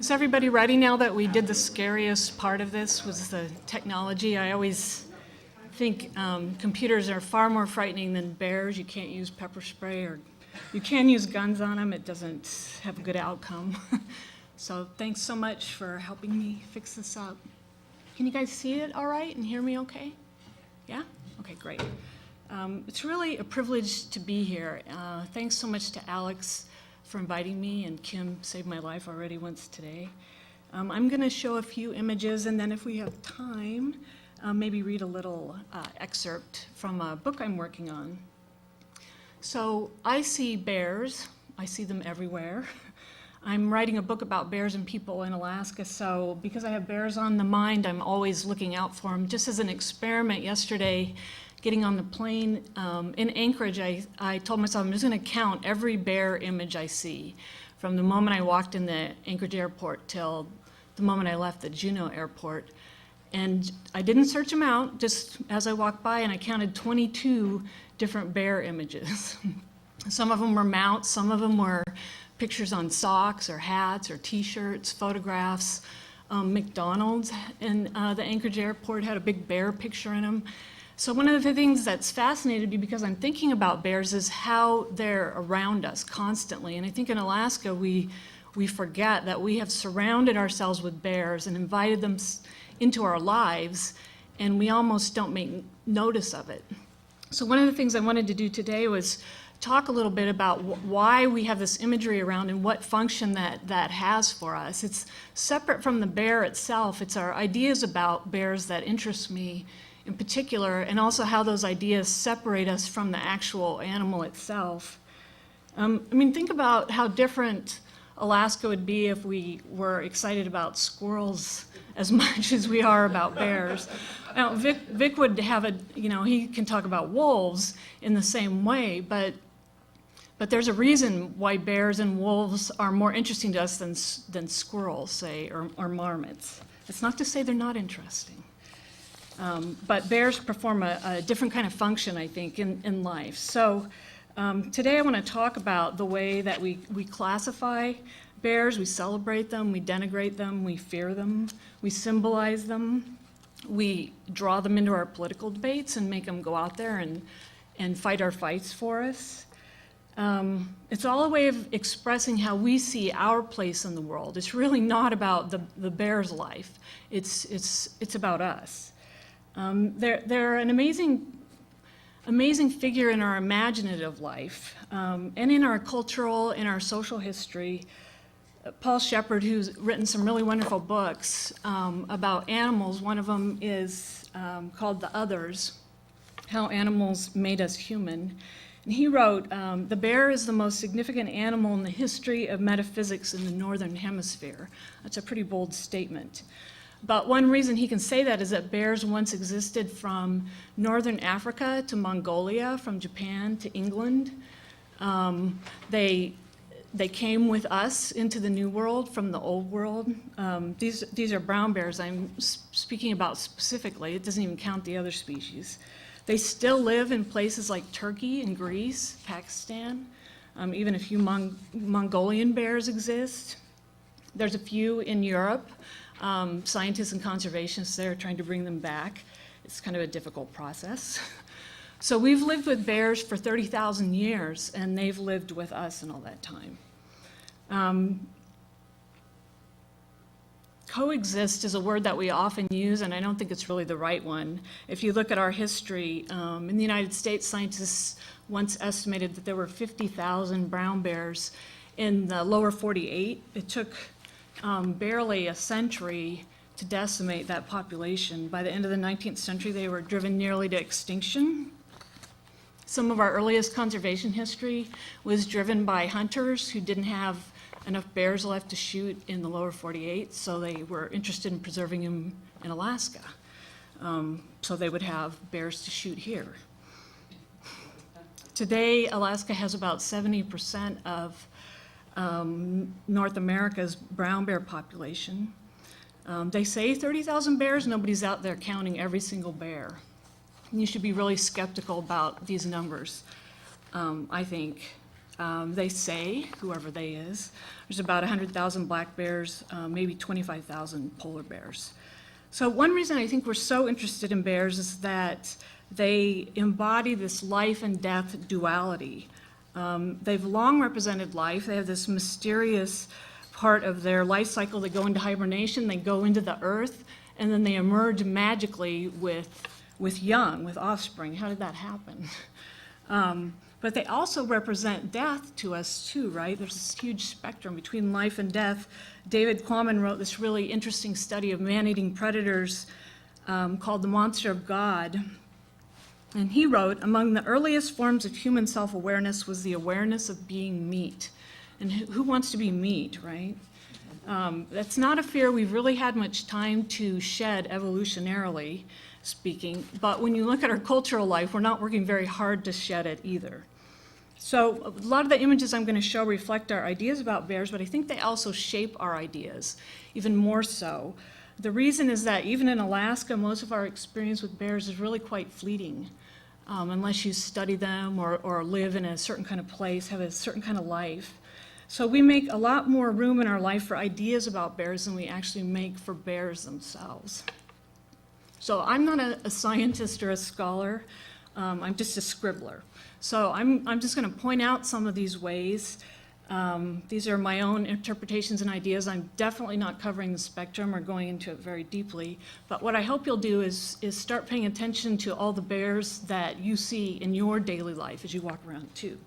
Is everybody ready now that we did the scariest part of this was the technology? I always think computers are far more frightening than bears. You can't use pepper spray, or you can use guns on them. It doesn't have a good outcome. So thanks so much for helping me fix this up. Can you guys see it all right and hear me okay? Yeah? Okay, great. It's really a privilege to be here. Thanks so much to Alex for inviting me, and Kim saved my life already once today. I'm going to show a few images, and then if we have time, maybe read a little excerpt from a book I'm working on. So I see bears. I see them everywhere. I'm writing a book about bears and people in Alaska, so because I have bears on the mind, I'm always looking out for them. Just as an experiment yesterday, getting on the plane in Anchorage, I told myself I'm just going to count every bear image I see from the moment I walked in the Anchorage airport till the moment I left the Juneau airport. And I didn't search them out, just as I walked by, and I counted 22 different bear images. Some of them were mounts, some of them were pictures on socks or hats or t-shirts, photographs. McDonald's in the Anchorage airport had a big bear picture in them. So one of the things that's fascinated me, because I'm thinking about bears, is how they're around us constantly. And I think in Alaska we forget that we have surrounded ourselves with bears and invited them into our lives, and we almost don't make notice of it. So one of the things I wanted to do today was talk a little bit about why we have this imagery around and what function that has for us. It's separate from the bear itself. It's our ideas about bears that interest me in particular, and also how those ideas separate us from the actual animal itself. I mean, think about how different Alaska would be if we were excited about squirrels as much as we are about bears. Now, Vic would have he can talk about wolves in the same way, but there's a reason why bears and wolves are more interesting to us than squirrels, say, or marmots. It's not to say they're not interesting. But bears perform a different kind of function, I think, in life. So today I want to talk about the way that we classify bears. We celebrate them, we denigrate them, we fear them, we symbolize them, we draw them into our political debates and make them go out there and fight our fights for us. It's all a way of expressing how we see our place in the world. It's really not about the bear's life. It's about us. They're an amazing figure in our imaginative life, and in our cultural, in our social history. Paul Shepard, who's written some really wonderful books about animals, one of them is called The Others, How Animals Made Us Human. And he wrote, the bear is the most significant animal in the history of metaphysics in the Northern Hemisphere. That's a pretty bold statement. But one reason he can say that is that bears once existed from northern Africa to Mongolia, from Japan to England. They came with us into the New World from the Old World. These are brown bears I'm speaking about specifically. It doesn't even count the other species. They still live in places like Turkey and Greece, Pakistan. Even a few Mongolian bears exist. There's a few in Europe. Scientists and conservationists there are trying to bring them back. It's kind of a difficult process. So we've lived with bears for 30,000 years, and they've lived with us in all that time. Coexist is a word that we often use, and I don't think it's really the right one. If you look at our history, in the United States, scientists once estimated that there were 50,000 brown bears in the lower 48. It took barely a century to decimate that population. By the end of the 19th century, they were driven nearly to extinction. Some of our earliest conservation history was driven by hunters who didn't have enough bears left to shoot in the lower 48, so they were interested in preserving them in Alaska. So they would have bears to shoot here. Today, Alaska has about 70% of North America's brown bear population. They say 30,000 bears. Nobody's out there counting every single bear. You should be really skeptical about these numbers, I think. They say, whoever they is, there's about 100,000 black bears, maybe 25,000 polar bears. So one reason I think we're so interested in bears is that they embody this life and death duality. They've long represented life. They have this mysterious part of their life cycle. They go into hibernation, they go into the earth, and then they emerge magically with young, with offspring. How did that happen? But they also represent death to us too, right? There's this huge spectrum between life and death. David Quammen wrote this really interesting study of man-eating predators called The Monster of God. And he wrote, among the earliest forms of human self-awareness was the awareness of being meat. And who wants to be meat, right? That's not a fear we've really had much time to shed evolutionarily speaking, but when you look at our cultural life, we're not working very hard to shed it either. So a lot of the images I'm going to show reflect our ideas about bears, but I think they also shape our ideas, even more so. The reason is that even in Alaska, most of our experience with bears is really quite fleeting, unless you study them or live in a certain kind of place, have a certain kind of life. So we make a lot more room in our life for ideas about bears than we actually make for bears themselves. So I'm not a scientist or a scholar, I'm just a scribbler. So I'm just going to point out some of these ways. These are my own interpretations and ideas. I'm definitely not covering the spectrum or going into it very deeply. But what I hope you'll do is start paying attention to all the bears that you see in your daily life as you walk around too.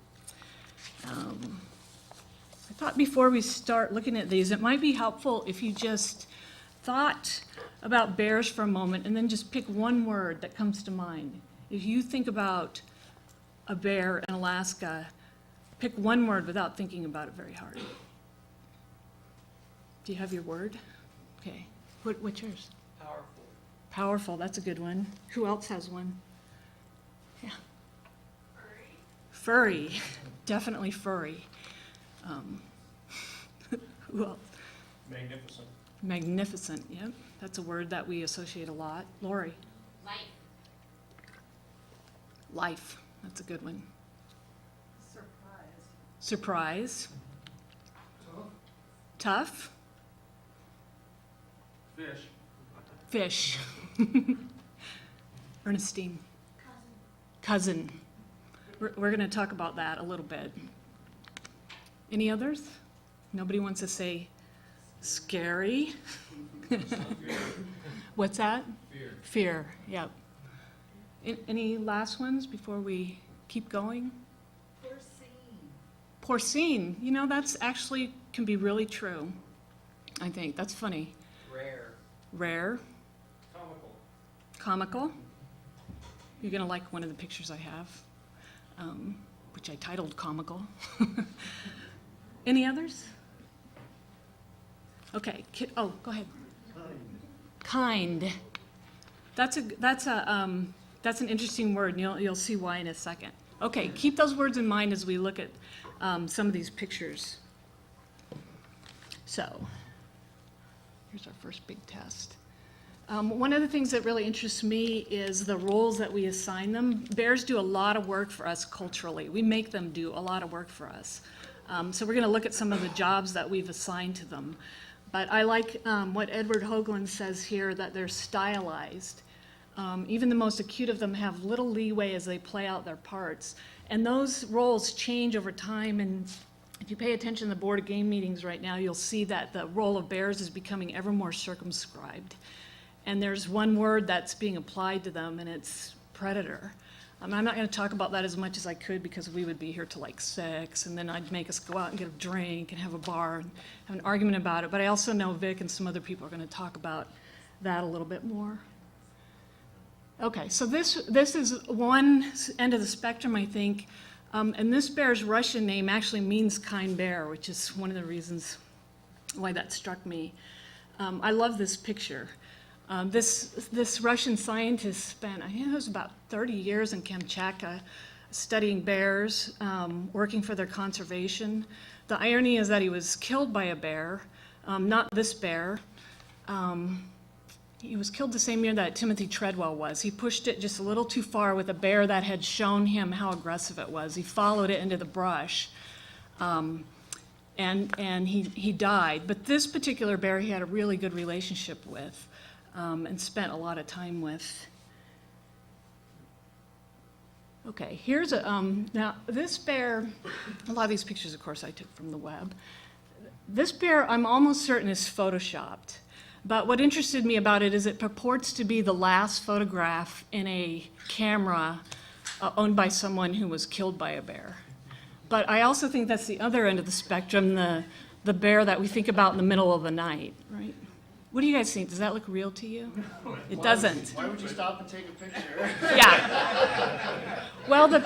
I thought before we start looking at these, it might be helpful if you just thought about bears for a moment and then just pick one word that comes to mind. If you think about a bear in Alaska, pick one word without thinking about it very hard. Do you have your word? Okay. What's yours? Powerful. Powerful, that's a good one. Who else has one? Yeah. Furry. Definitely furry. Who else? Magnificent. Magnificent, yep. That's a word that we associate a lot. Lori? Life. Life, that's a good one. Surprise. Surprise. Tough. Fish. Fish. Ernestine. Cousin. We're going to talk about that a little bit. Any others? Nobody wants to say scary? What's that? Fear. Fear, yep. Any last ones before we keep going? Porcine. Porcine, you know, that's actually can be really true, I think. That's funny. Rare. Rare. Comical. Comical. You're going to like one of the pictures I have, which I titled Comical. Any others? Okay. Oh, go ahead. Kind. That's an interesting word, and you'll see why in a second. Okay, keep those words in mind as we look at some of these pictures. So, here's our first big test. One of the things that really interests me is the roles that we assign them. Bears do a lot of work for us culturally. We make them do a lot of work for us. So we're going to look at some of the jobs that we've assigned to them. But I like what Edward Hoagland says here, that they're stylized. Even the most acute of them have little leeway as they play out their parts. And those roles change over time, and if you pay attention to the board of game meetings right now, you'll see that the role of bears is becoming ever more circumscribed. And there's one word that's being applied to them, and it's predator. I'm not going to talk about that as much as I could because we would be here till like 6, and then I'd make us go out and get a drink and have a bar and have an argument about it. But I also know Vic and some other people are going to talk about that a little bit more. Okay, so this is one end of the spectrum, I think, and this bear's Russian name actually means kind bear, which is one of the reasons why that struck me. I love this picture. This Russian scientist spent, I think it was about 30 years in Kamchatka studying bears, working for their conservation. The irony is that he was killed by a bear, not this bear. He was killed the same year that Timothy Treadwell was. He pushed it just a little too far with a bear that had shown him how aggressive it was. He followed it into the brush. And he died. But this particular bear he had a really good relationship with, and spent a lot of time with. Okay, here's now this bear, a lot of these pictures, of course, I took from the web. This bear, I'm almost certain, is photoshopped. But what interested me about it is it purports to be the last photograph in a camera owned by someone who was killed by a bear. But I also think that's the other end of the spectrum, the bear that we think about in the middle of the night, right? What do you guys think? Does that look real to you? It doesn't. Why would you stop and take a picture? Yeah. Well, the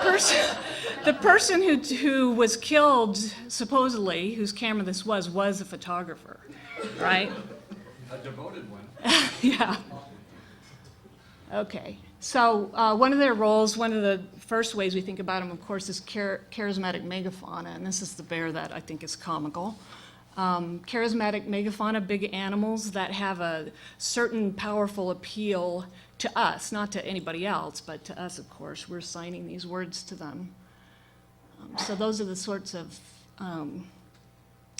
person who was killed, supposedly, whose camera this was a photographer, right? A devoted one. Yeah. Okay. So one of their roles, one of the first ways we think about them, of course, is charismatic megafauna, and this is the bear that I think is comical. Charismatic megafauna, big animals that have a certain powerful appeal to us, not to anybody else, but to us, of course. We're assigning these words to them. So those are the sorts of,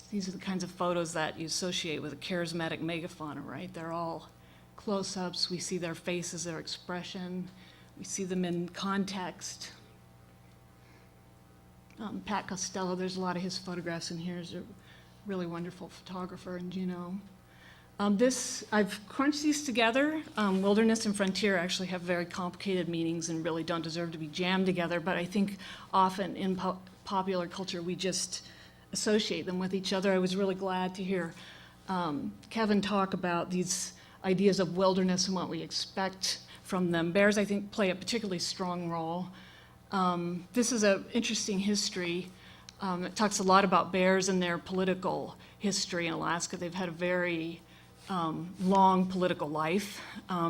these are the kinds of photos that you associate with a charismatic megafauna, right? They're all close-ups. We see their faces, their expression. We see them in context. Pat Costello, there's a lot of his photographs in here. He's a really wonderful photographer in Juneau. I've crunched these together. Wilderness and frontier actually have very complicated meanings and really don't deserve to be jammed together, but I think often in popular culture we just associate them with each other. I was really glad to hear Kevin talk about these ideas of wilderness and what we expect from them. Bears, I think, play a particularly strong role. This is an interesting history. It talks a lot about bears and their political history in Alaska. They've had a very long political life.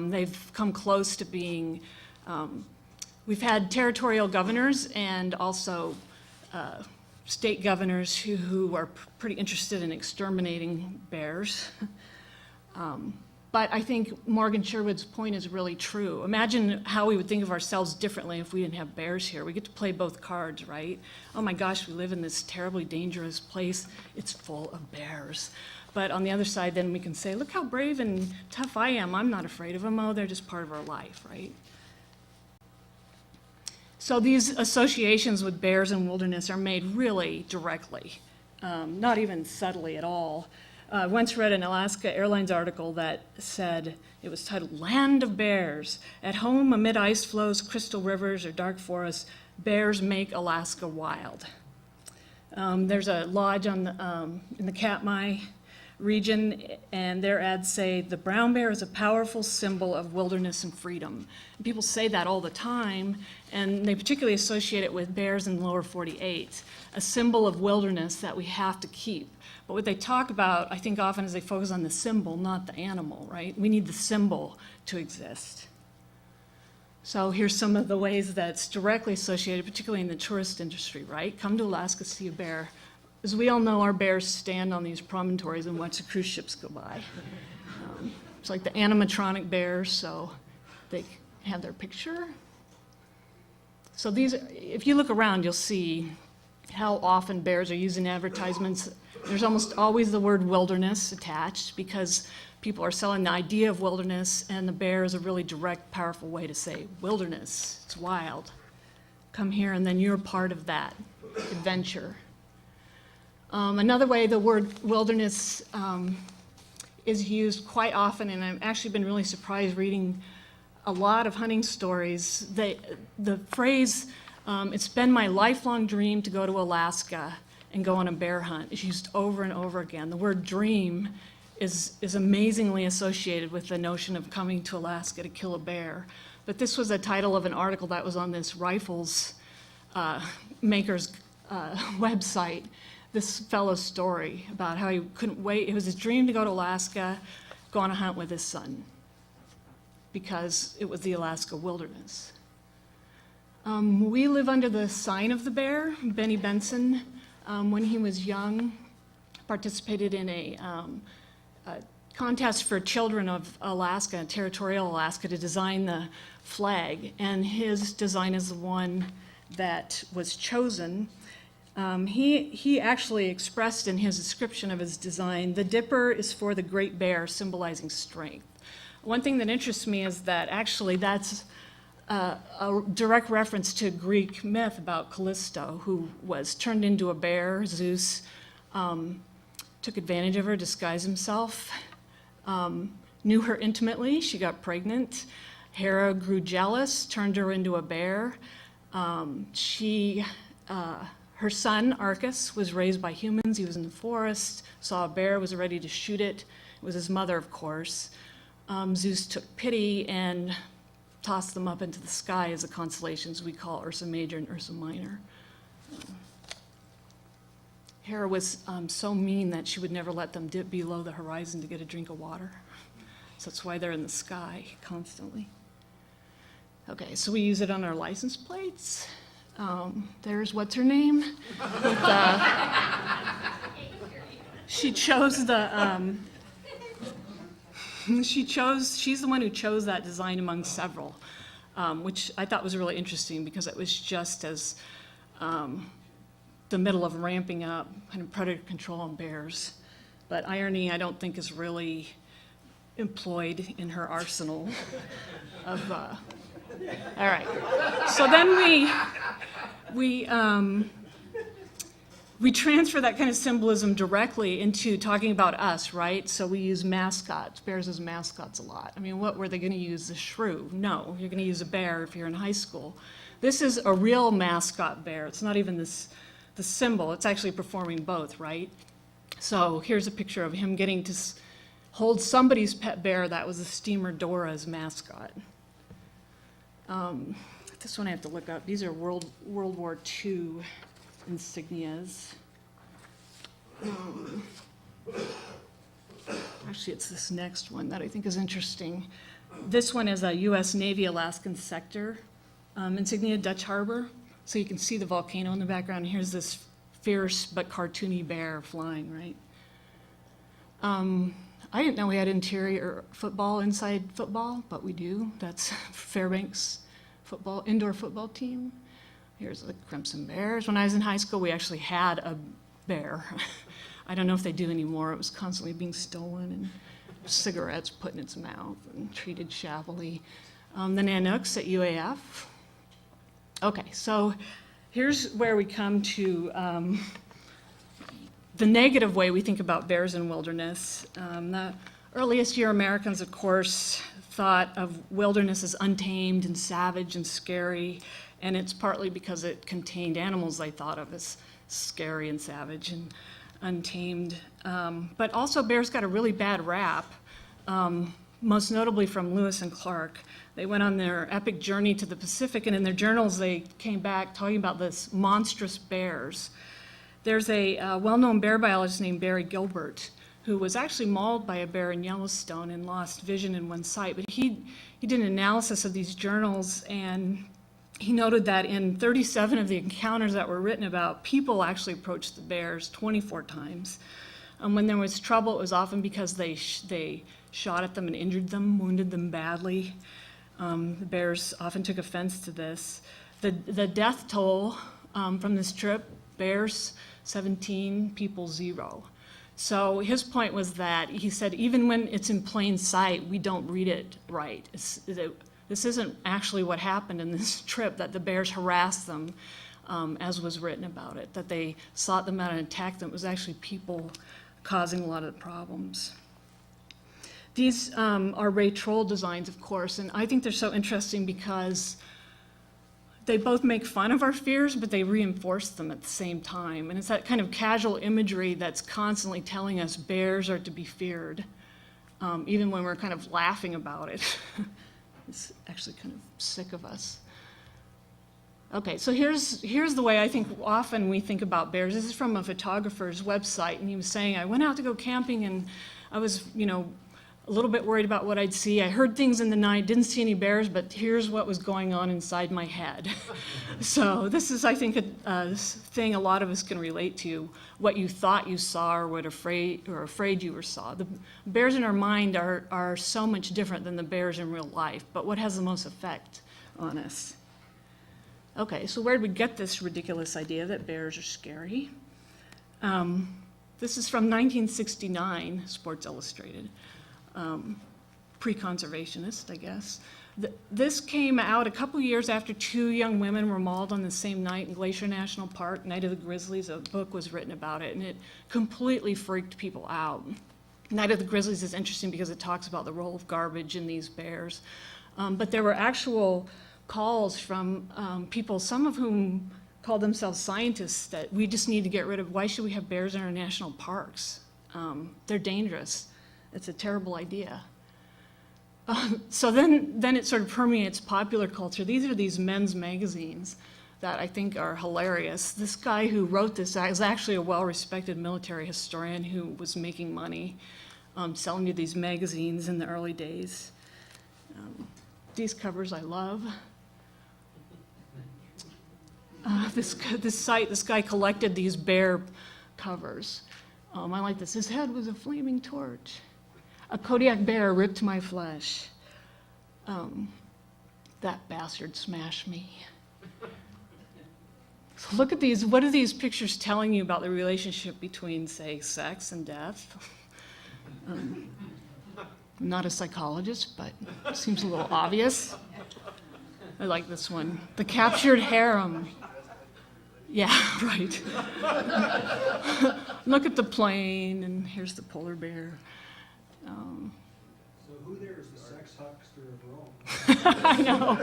They've come close to being, we've had territorial governors and also state governors who are pretty interested in exterminating bears. But I think Morgan Sherwood's point is really true. Imagine how we would think of ourselves differently if we didn't have bears here. We get to play both cards, right? Oh my gosh, we live in this terribly dangerous place. It's full of bears. But on the other side, then we can say, look how brave and tough I am. I'm not afraid of them. Oh, they're just part of our life, right? So these associations with bears and wilderness are made really directly, not even subtly at all. I once read an Alaska Airlines article that said, it was titled, "Land of Bears. At home amid ice floes, crystal rivers, or dark forests, bears make Alaska wild." There's a lodge on in the Katmai region, and their ads say, "The brown bear is a powerful symbol of wilderness and freedom." And people say that all the time, and they particularly associate it with bears in the lower 48, a symbol of wilderness that we have to keep. But what they talk about, I think often, is they focus on the symbol, not the animal, right? We need the symbol to exist. So here's some of the ways that's directly associated, particularly in the tourist industry, right? Come to Alaska, see a bear. As we all know, our bears stand on these promontories and watch the cruise ships go by. It's like the animatronic bears, so they have their picture. So these, if you look around, you'll see how often bears are used in advertisements. There's almost always the word wilderness attached because people are selling the idea of wilderness, and the bear is a really direct, powerful way to say wilderness. It's wild. Come here, and then you're part of that adventure. Another way the word wilderness is used quite often, and I've actually been really surprised reading a lot of hunting stories. The phrase, "It's been my lifelong dream to go to Alaska and go on a bear hunt," is used over and over again. The word dream is amazingly associated with the notion of coming to Alaska to kill a bear. But this was a title of an article that was on this rifles maker's website. This fellow's story about how he couldn't wait. It was his dream to go to Alaska, go on a hunt with his son, because it was the Alaska wilderness. We live under the sign of the bear. Benny Benson, when he was young, participated in a contest for children of Alaska, territorial Alaska, to design the flag, and his design is the one that was chosen. He actually expressed in his description of his design, the dipper is for the great bear, symbolizing strength. One thing that interests me is that actually that's a direct reference to Greek myth about Callisto, who was turned into a bear. Zeus took advantage of her, disguised himself, knew her intimately. She got pregnant. Hera grew jealous, turned her into a bear. Her son, Arcas, was raised by humans. He was in the forest, saw a bear, was ready to shoot it. It was his mother, of course. Zeus took pity and tossed them up into the sky as the constellations we call Ursa Major and Ursa Minor. Hera was so mean that she would never let them dip below the horizon to get a drink of water. So that's why they're in the sky constantly. Okay, so we use it on our license plates. There's what's her name? She's the one who chose that design among several, which I thought was really interesting because it was just as the middle of ramping up kind of predator control on bears. But irony, I don't think, is really employed in her arsenal of. All right. So then we transfer that kind of symbolism directly into talking about us, right? So we use mascots, bears as mascots a lot. I mean, what were they going to use? The shrew? No, you're going to use a bear if you're in high school. This is a real mascot bear. It's not even the symbol. It's actually performing both, right? So here's a picture of him getting to hold somebody's pet bear. That was the steamer Dora's mascot. This one I have to look up. These are World War II insignias. Actually, it's this next one that I think is interesting. This one is a U.S. Navy Alaskan sector insignia, Dutch Harbor. So you can see the volcano in the background. Here's this fierce but cartoony bear flying, right? I didn't know we had interior football inside football, but we do. That's Fairbanks indoor football team. Here's the Crimson Bears. When I was in high school, we actually had a bear. I don't know if they do anymore. It was constantly being stolen and cigarettes put in its mouth and treated shabbily. The Nanooks at UAF. Okay, so here's where we come to the negative way we think about bears in wilderness. The earliest year Americans, of course, thought of wilderness as untamed and savage and scary, and it's partly because it contained animals they thought of as scary and savage and untamed. But also bears got a really bad rap, most notably from Lewis and Clark. They went on their epic journey to the Pacific, and in their journals they came back talking about this monstrous bears. There's a well-known bear biologist named Barry Gilbert who was actually mauled by a bear in Yellowstone and lost vision in one sight. But he did an analysis of these journals, and he noted that in 37 of the encounters that were written about, people actually approached the bears 24 times. When there was trouble, it was often because they shot at them and injured them, wounded them badly. The bears often took offense to this. The death toll from this trip, bears 17, people 0. So his point was that he said even when it's in plain sight, we don't read it right. This isn't actually what happened in this trip, that the bears harassed them, as was written about it, that they sought them out and attacked them. It was actually people causing a lot of the problems. These are Ray Troll designs, of course, and I think they're so interesting because they both make fun of our fears, but they reinforce them at the same time. And it's that kind of casual imagery that's constantly telling us bears are to be feared, even when we're kind of laughing about it. It's actually kind of sick of us. Okay, so here's the way I think often we think about bears. This is from a photographer's website, and he was saying, I went out to go camping, and I was, a little bit worried about what I'd see. I heard things in the night, didn't see any bears, but here's what was going on inside my head. So this is, I think, a thing a lot of us can relate to, what you thought you saw or what afraid you saw. The bears in our mind are so much different than the bears in real life, but what has the most effect on us? Okay, so where did we get this ridiculous idea that bears are scary? This is from 1969, Sports Illustrated. Pre-conservationist, I guess. This came out a couple years after 2 young women were mauled on the same night in Glacier National Park, Night of the Grizzlies. A book was written about it, and it completely freaked people out. Night of the Grizzlies is interesting because it talks about the role of garbage in these bears. But there were actual calls from people, some of whom called themselves scientists, that we just need to get rid of, why should we have bears in our national parks? They're dangerous. It's a terrible idea. So then it sort of permeates popular culture. These are these men's magazines that I think are hilarious. This guy who wrote this is actually a well-respected military historian who was making money selling you these magazines in the early days. These covers I love. This guy collected these bear covers. I like this. His head was a flaming torch. A Kodiak bear ripped my flesh. That bastard smashed me. So look at these. What are these pictures telling you about the relationship between, say, sex and death? I'm not a psychologist, but it seems a little obvious. I like this one. The captured harem. Yeah, right. Look at the plane, and here's the polar bear. So who there is the sex huckster of Rome? I know.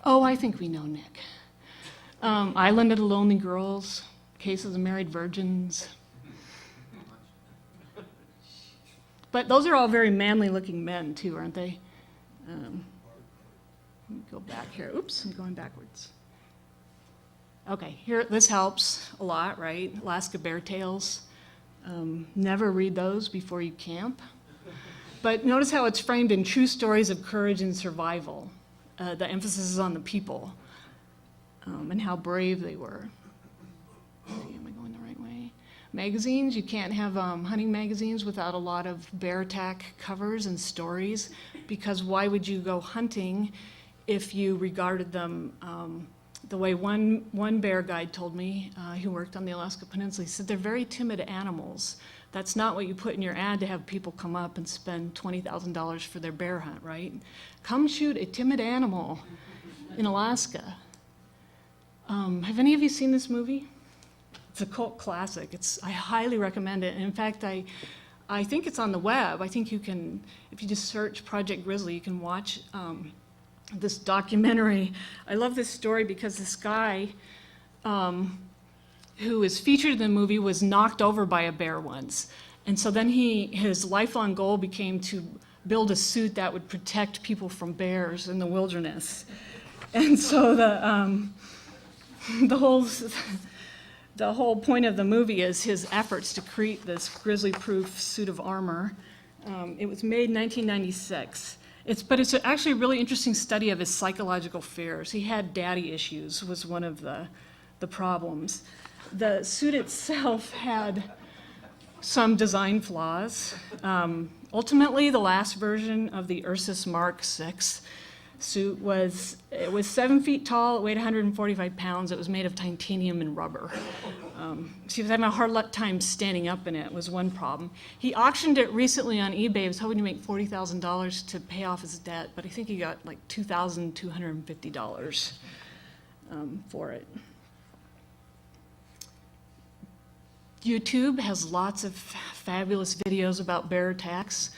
Oh, I think we know Nick. Island of the Lonely Girls, Case of the Married Virgins. But those are all very manly-looking men, too, aren't they? Let me go back here. Oops, I'm going backwards. Okay, here, this helps a lot, right? Alaska Bear Tales. Never read those before you camp. But notice how it's framed in true stories of courage and survival. The emphasis is on the people and how brave they were. Let's see, am I going the right way? Magazines, you can't have hunting magazines without a lot of bear attack covers and stories, because why would you go hunting if you regarded them the way one bear guide told me, who worked on the Alaska Peninsula? He said they're very timid animals. That's not what you put in your ad to have people come up and spend $20,000 for their bear hunt, right? Come shoot a timid animal in Alaska. Have any of you seen this movie? It's a cult classic. I highly recommend it. And in fact, I think it's on the web. I think you can, if you just search Project Grizzly, you can watch this documentary. I love this story because this guy who is featured in the movie was knocked over by a bear once. And so then his lifelong goal became to build a suit that would protect people from bears in the wilderness. And so the whole point of the movie is his efforts to create this grizzly-proof suit of armor. It was made in 1996. But it's actually a really interesting study of his psychological fears. He had daddy issues, was one of the problems. The suit itself had some design flaws. Ultimately, the last version of the Ursus Mark VI suit was 7 feet tall, it weighed 145 pounds, it was made of titanium and rubber. He was having a hard time standing up in it, was one problem. He auctioned it recently on eBay. He was hoping to make $40,000 to pay off his debt, but I think he got like $2,250 for it. YouTube has lots of fabulous videos about bear attacks.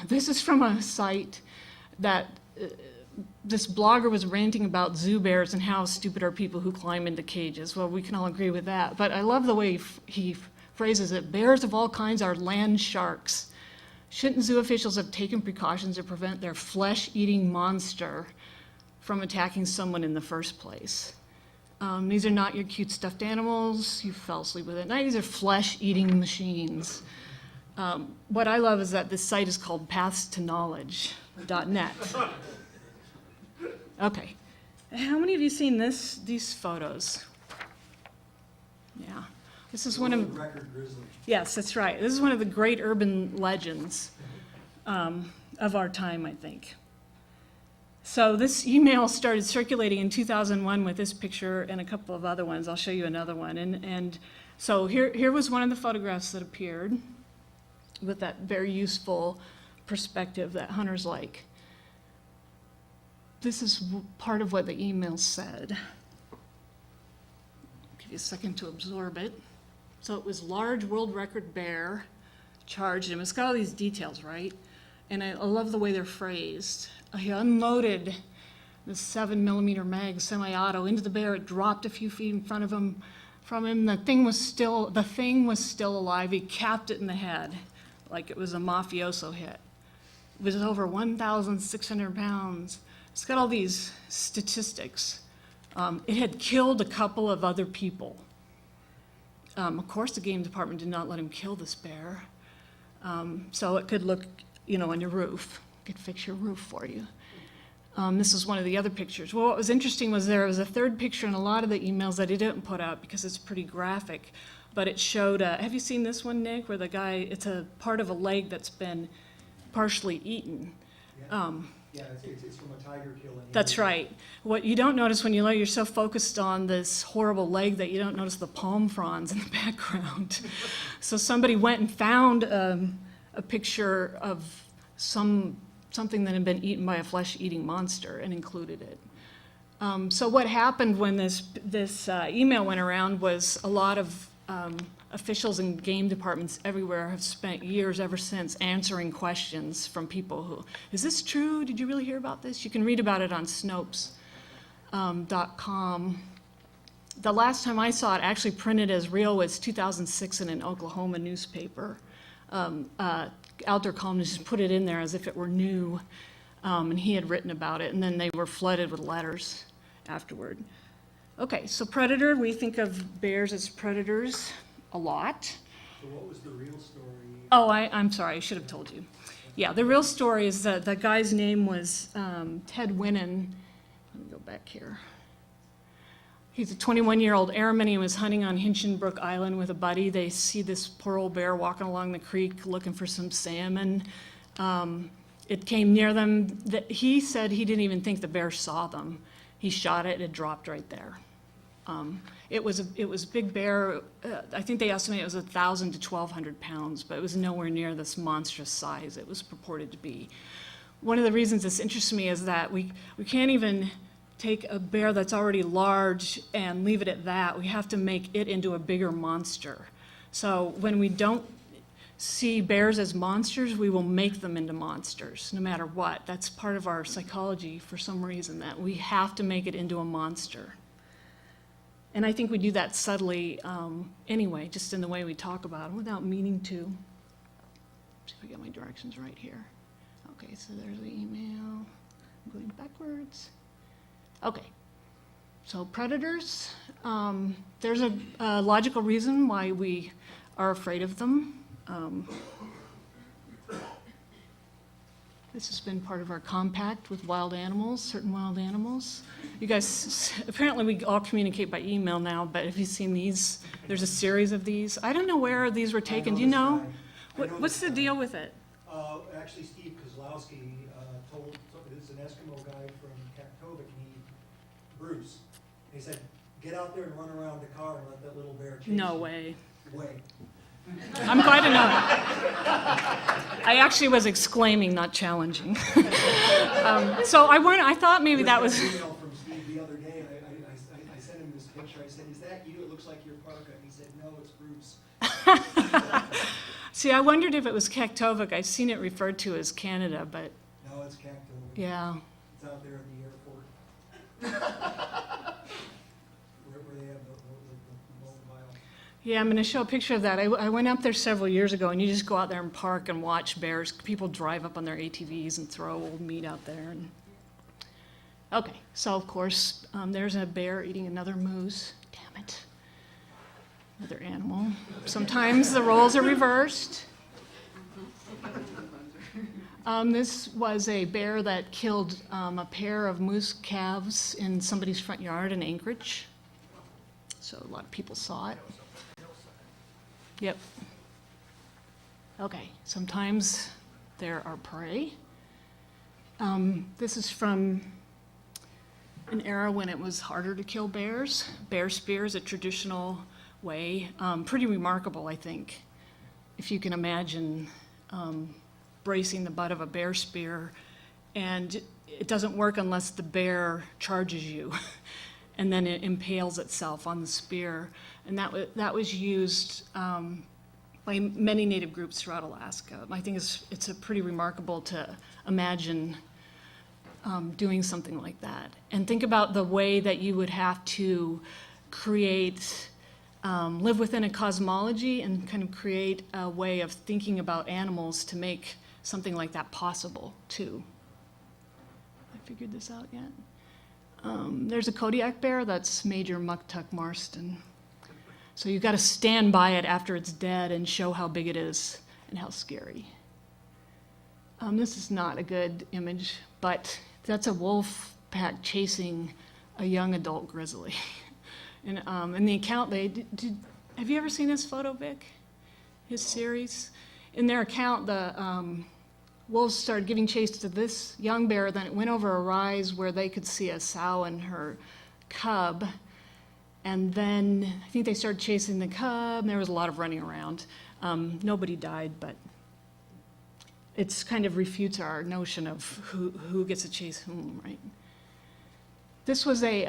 This is from a site that this blogger was ranting about zoo bears and how stupid are people who climb into cages. Well, we can all agree with that. But I love the way he phrases it. Bears of all kinds are land sharks. Shouldn't zoo officials have taken precautions to prevent their flesh-eating monster from attacking someone in the first place? These are not your cute stuffed animals. You fell asleep with it. No, these are flesh-eating machines. What I love is that this site is called pathsToKnowledge.net. Okay. How many of you seen these photos? Yeah. This is one of... Record grizzly. Yes, that's right. This is one of the great urban legends of our time, I think. So this email started circulating in 2001 with this picture and a couple of other ones. I'll show you another one. And so here was one of the photographs that appeared with that very useful perspective that hunters like. This is part of what the email said. I'll give you a second to absorb it. So it was large world record bear, charged him. It's got all these details, right? And I love the way they're phrased. He unloaded the 7mm mag semi-auto into the bear. It dropped a few feet in front of him. From him, the thing was still alive. He capped it in the head like it was a mafioso hit. It was over 1,600 pounds. It's got all these statistics. It had killed a couple of other people. Of course, the game department did not let him kill this bear. So it could look, on your roof. It could fix your roof for you. This is one of the other pictures. Well, what was interesting was there was a third picture in a lot of the emails that he didn't put out because it's pretty graphic. But it showed, have you seen this one, Nick, where the guy, it's a part of a leg that's been partially eaten. Yeah, it's from a tiger kill. That's right. What you don't notice when you look, you're so focused on this horrible leg that you don't notice the palm fronds in the background. So somebody went and found a picture of something that had been eaten by a flesh-eating monster and included it. So what happened when this email went around was a lot of officials and game departments everywhere have spent years ever since answering questions from people who, is this true? Did you really hear about this? You can read about it on Snopes.com. The last time I saw it actually printed as real was 2006 in an Oklahoma newspaper. Outdoor columnists put it in there as if it were new, and he had written about it, and then they were flooded with letters afterward. Okay, so predator, we think of bears as predators a lot. So what was the real story? Oh, I'm sorry, I should have told you. Yeah, the real story is that the guy's name was Ted Winnan. Let me go back here. He's a 21-year-old airman. He was hunting on Hinchinbrook Island with a buddy. They see this poor old bear walking along the creek looking for some salmon. It came near them. He said he didn't even think the bear saw them. He shot it, it dropped right there. It was big bear. I think they estimate it was 1,000 to 1,200 pounds, but it was nowhere near this monstrous size it was purported to be. One of the reasons this interests me is that we can't even take a bear that's already large and leave it at that. We have to make it into a bigger monster. So when we don't see bears as monsters, we will make them into monsters, no matter what. That's part of our psychology for some reason, that we have to make it into a monster. And I think we do that subtly anyway, just in the way we talk about them, without meaning to. See if I get my directions right here. Okay, so there's the email. I'm going backwards. Okay, so predators. There's a logical reason why we are afraid of them. This has been part of our compact with wild animals, certain wild animals. You guys, apparently we all communicate by email now, but have you seen these? There's a series of these. I don't know where these were taken. Do you know? What's the deal with it? Actually, Steve Kozlowski told, this is an Eskimo guy from Kaktovik, Bruce. He said, get out there and run around the car and let that little bear chase you. No way. Way. I'm glad to know. I actually was exclaiming, not challenging. So I thought maybe that was. I got an email from Steve the other day. I sent him this picture. I said, is that you? It looks like your parka. And he said, no, it's Bruce. See, I wondered if it was Kaktovik. I've seen it referred to as Canada, but. No, it's Kaktovik. Yeah. It's out there at the airport. where they have the bone pile. Yeah, I'm going to show a picture of that. I went up there several years ago, and you just go out there and park and watch bears. People drive up on their ATVs and throw old meat out there. Okay, so of course, there's a bear eating another moose. Damn it. Another animal. Sometimes the roles are reversed. This was a bear that killed a pair of moose calves in somebody's front yard in Anchorage. So a lot of people saw it. Yep. Okay, sometimes there are prey. This is from an era when it was harder to kill bears. Bear spear is a traditional way, pretty remarkable, I think. If you can imagine bracing the butt of a bear spear, and it doesn't work unless the bear charges you, and then it impales itself on the spear. And that was used by many native groups throughout Alaska. I think it's a pretty remarkable to imagine doing something like that. And think about the way that you would have to create, live within a cosmology and kind of create a way of thinking about animals to make something like that possible too. I figured this out yet? There's a Kodiak bear, that's Major Muktuk Marston. So you've got to stand by it after it's dead and show how big it is and how scary. This is not a good image, but that's a wolf pack chasing a young adult grizzly. And in the account, have you ever seen this photo, Vic? His series? In their account, the wolves started giving chase to this young bear, then it went over a rise where they could see a sow and her cub. And then I think they started chasing the cub, and there was a lot of running around. Nobody died, but it's kind of refutes our notion of who gets to chase whom, right? This was a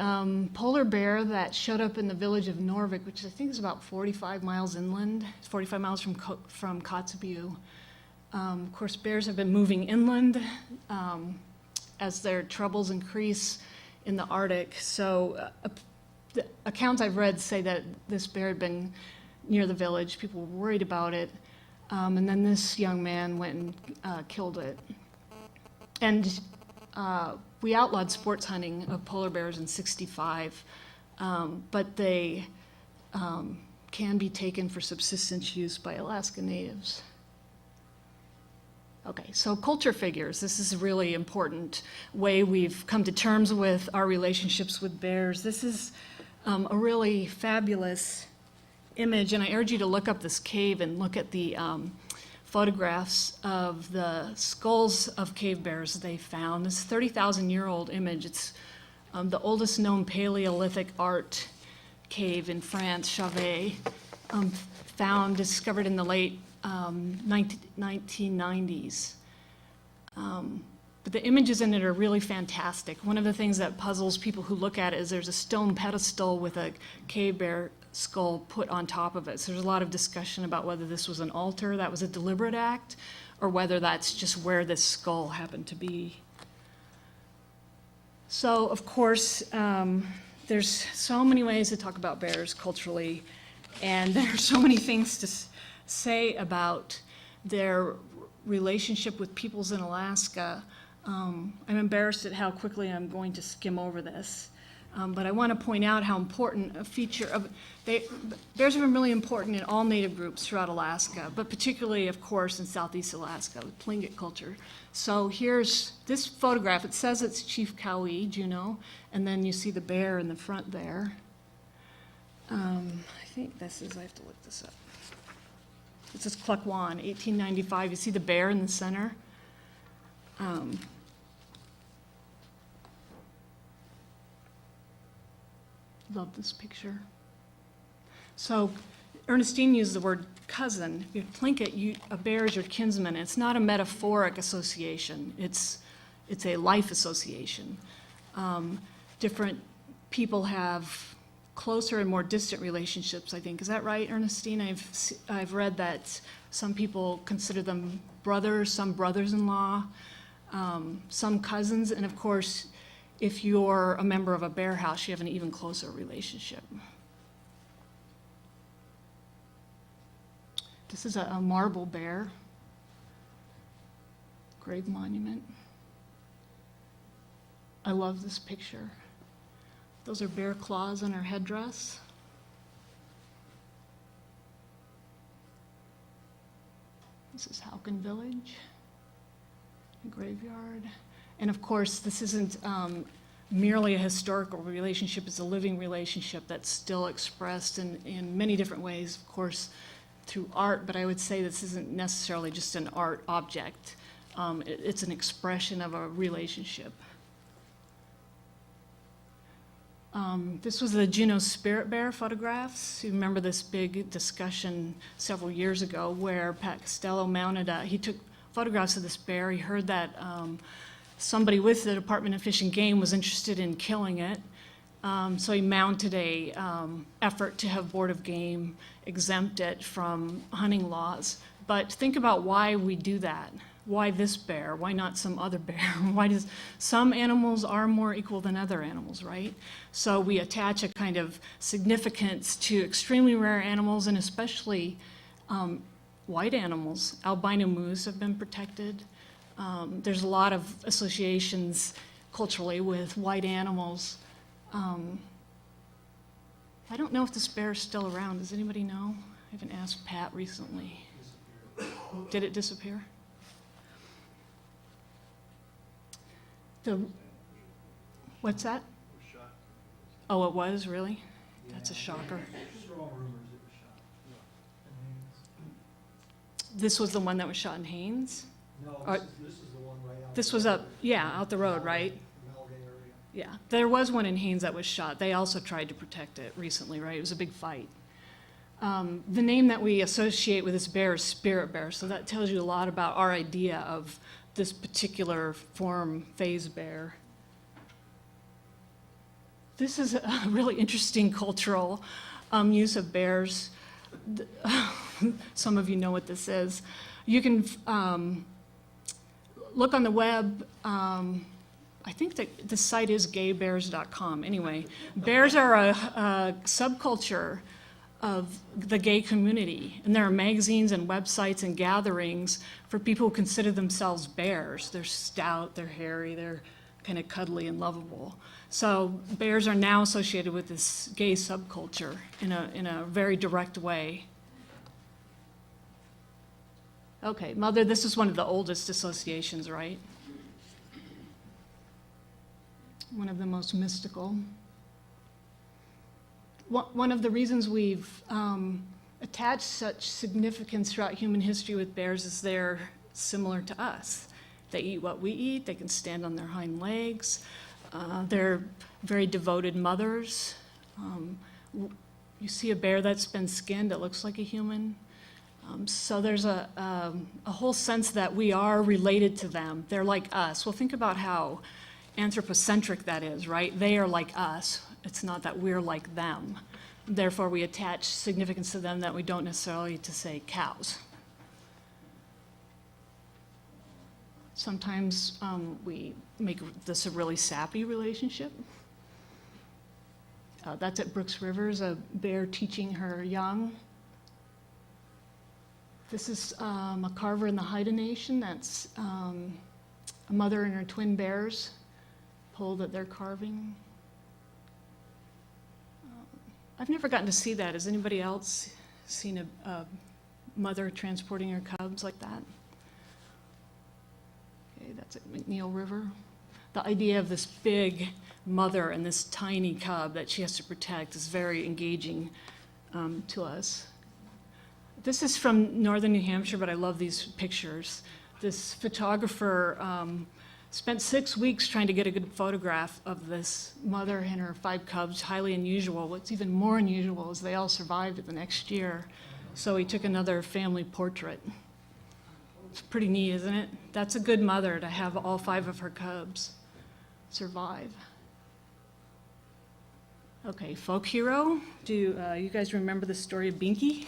polar bear that showed up in the village of Norvik, which I think is about 45 miles inland. It's 45 miles from Kotzebue. Of course, bears have been moving inland as their troubles increase in the Arctic. So the accounts I've read say that this bear had been near the village. People were worried about it. And then this young man went and killed it. And we outlawed sports hunting of polar bears in '65, but they can be taken for subsistence use by Alaska Natives. Okay, so culture figures. This is a really important way we've come to terms with our relationships with bears. This is a really fabulous image, and I urge you to look up this cave and look at the photographs of the skulls of cave bears they found. This 30,000-year-old image. It's the oldest known Paleolithic art cave in France, Chauvet, discovered in the late 1990s. But the images in it are really fantastic. One of the things that puzzles people who look at it is there's a stone pedestal with a cave bear skull put on top of it. So there's a lot of discussion about whether this was an altar, that was a deliberate act, or whether that's just where this skull happened to be. So, of course, there's so many ways to talk about bears culturally, and there are so many things to say about their relationship with peoples in Alaska. I'm embarrassed at how quickly I'm going to skim over this. But I want to point out how important a feature of bears have been really important in all native groups throughout Alaska, but particularly, of course, in Southeast Alaska with Tlingit culture. So here's this photograph. It says it's Chief Cowie, Juneau, and then you see the bear in the front there. I think this is, I have to look this up. This is Klukwan, 1895. You see the bear in the center? Love this picture. So Ernestine used the word cousin. If you Tlingit, a bear is your kinsman. It's not a metaphoric association. It's a life association. Different people have closer and more distant relationships, I think. Is that right, Ernestine? I've read that some people consider them brothers, some brothers-in-law, some cousins, and of course, if you're a member of a bear house, you have an even closer relationship. This is a marble bear, grave monument. I love this picture. Those are bear claws on her headdress. This is Halkin Village, a graveyard. And of course, this isn't merely a historical relationship, it's a living relationship that's still expressed in many different ways, of course, through art, but I would say this isn't necessarily just an art object. It's an expression of a relationship. This was the Juneau Spirit Bear photographs. You remember this big discussion several years ago where Pat Costello he took photographs of this bear. He heard that somebody with the Department of Fish and Game was interested in killing it. So he mounted a effort to have Board of Game exempt it from hunting laws. But think about why we do that. Why this bear? Why not some other bear? Why does some animals are more equal than other animals, right? So we attach a kind of significance to extremely rare animals, and especially white animals. Albino moose have been protected. There's a lot of associations culturally with white animals. I don't know if this bear is still around. Does anybody know? I haven't asked Pat recently. Did it disappear? What's that? Oh, it was, really? That's a shocker. Strong rumors it was shot. And This was the one that was shot in Haines? No, Or- this is the one right out. This was up, yeah, out the road, right? Malgay area. Yeah, there was one in Haines that was shot. They also tried to protect it recently, right? It was a big fight. The name that we associate with this bear is Spirit Bear, so that tells you a lot about our idea of this particular form, phase bear. This is a really interesting cultural use of bears. Some of you know what this is. You can look on the web. I think that the site is gaybears.com. Anyway, bears are a subculture of the gay community, and there are magazines and websites and gatherings for people who consider themselves bears. They're stout, they're hairy, they're kind of cuddly and lovable. So bears are now associated with this gay subculture in a very direct way. Okay, Mother, this is one of the oldest associations, right? One of the most mystical. One of the reasons we've attached such significance throughout human history with bears is they're similar to us. They eat what we eat, they can stand on their hind legs, they're very devoted mothers. You see a bear that's been skinned, it looks like a human. So there's a whole sense that we are related to them. They're like us. Well, think about how anthropocentric that is, right? They are like us. It's not that we're like them. Therefore, we attach significance to them that we don't necessarily to, say, cows. Sometimes we make this a really sappy relationship. That's at Brooks Rivers, a bear teaching her young. This is a carver in the Haida Nation. That's a mother and her twin bears, pole that they're carving. I've never gotten to see that. Has anybody else seen a mother transporting her cubs like that? Okay, that's at McNeil River. The idea of this big mother and this tiny cub that she has to protect is very engaging to us. This is from northern New Hampshire, but I love these pictures. This photographer spent 6 weeks trying to get a good photograph of this mother and her 5 cubs, highly unusual. What's even more unusual is they all survived it the next year. So he took another family portrait. It's pretty neat, isn't it? That's a good mother to have all 5 of her cubs survive. Okay, folk hero. Do you guys remember the story of Binky?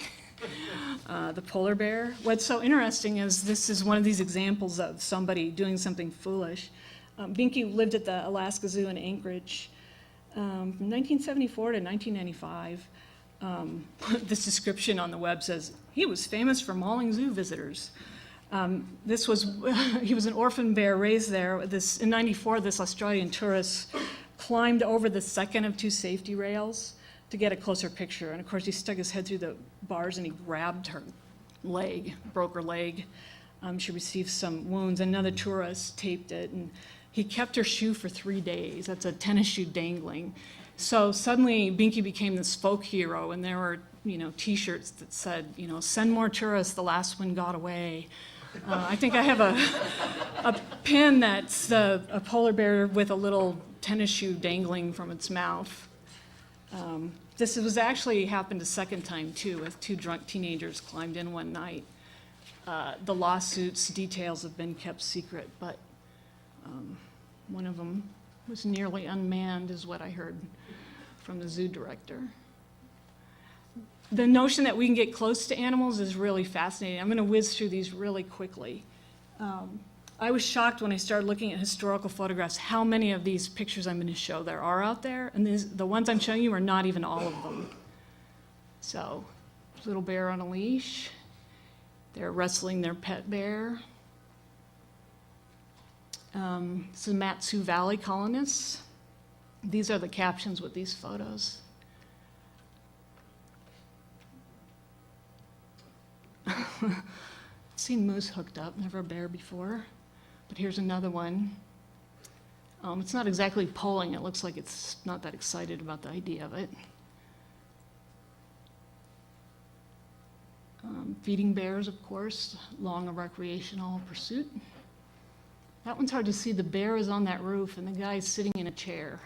The polar bear. What's so interesting is this is one of these examples of somebody doing something foolish. Binky lived at the Alaska Zoo in Anchorage from 1974 to 1995. This description on the web says, he was famous for mauling zoo visitors. He was an orphan bear raised there. In '94, this Australian tourist climbed over the second of 2 safety rails to get a closer picture. And of course, he stuck his head through the bars and he grabbed her leg, broke her leg. She received some wounds. Another tourist taped it, and he kept her shoe for 3 days. That's a tennis shoe dangling. So suddenly, Binky became this folk hero, and there were, T-shirts that said, send more tourists. The last one got away. I think I have a pin that's a polar bear with a little tennis shoe dangling from its mouth. This was actually happened a second time too, with two drunk teenagers climbed in one night. The lawsuit's details have been kept secret, but one of them was nearly unmanned, is what I heard from the zoo director. The notion that we can get close to animals is really fascinating. I'm going to whiz through these really quickly. I was shocked when I started looking at historical photographs how many of these pictures I'm going to show there are out there, and the ones I'm showing you are not even all of them. So, little bear on a leash. They're wrestling their pet bear. This is Matsu Valley colonists. These are the captions with these photos. Seen moose hooked up, never a bear before. But here's another one. It's not exactly polling. It looks like it's not that excited about the idea of it. Feeding bears, of course, long a recreational pursuit. That one's hard to see. The bear is on that roof and the guy's sitting in a chair.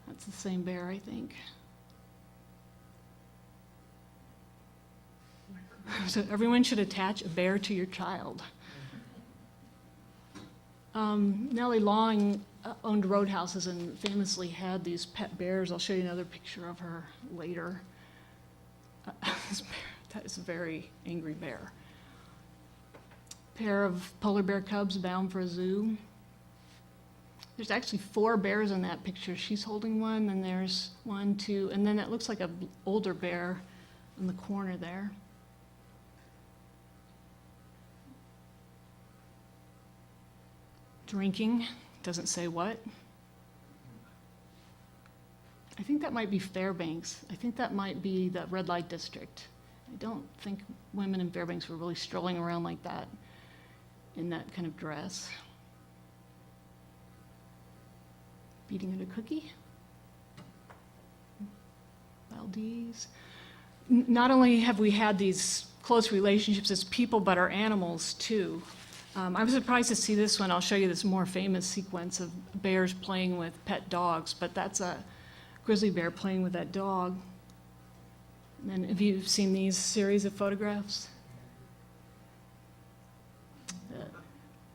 That's the same bear, I think. So everyone should attach a bear to your child. Nellie Long owned roadhouses and famously had these pet bears. I'll show you another picture of her later. This bear, that is a very angry bear. Pair of polar bear cubs bound for a zoo. There's actually 4 bears in that picture. She's holding one, and there's 1, 2, and then it looks like an older bear in the corner there. Drinking, doesn't say what. I think that might be Fairbanks. I think that might be the red light district. I don't think women in Fairbanks were really strolling around like that in that kind of dress. Beating it a cookie. Valdez. Not only have we had these close relationships as people, but our animals too. I was surprised to see this one. I'll show you this more famous sequence of bears playing with pet dogs, but that's a grizzly bear playing with that dog. And then have you seen these series of photographs?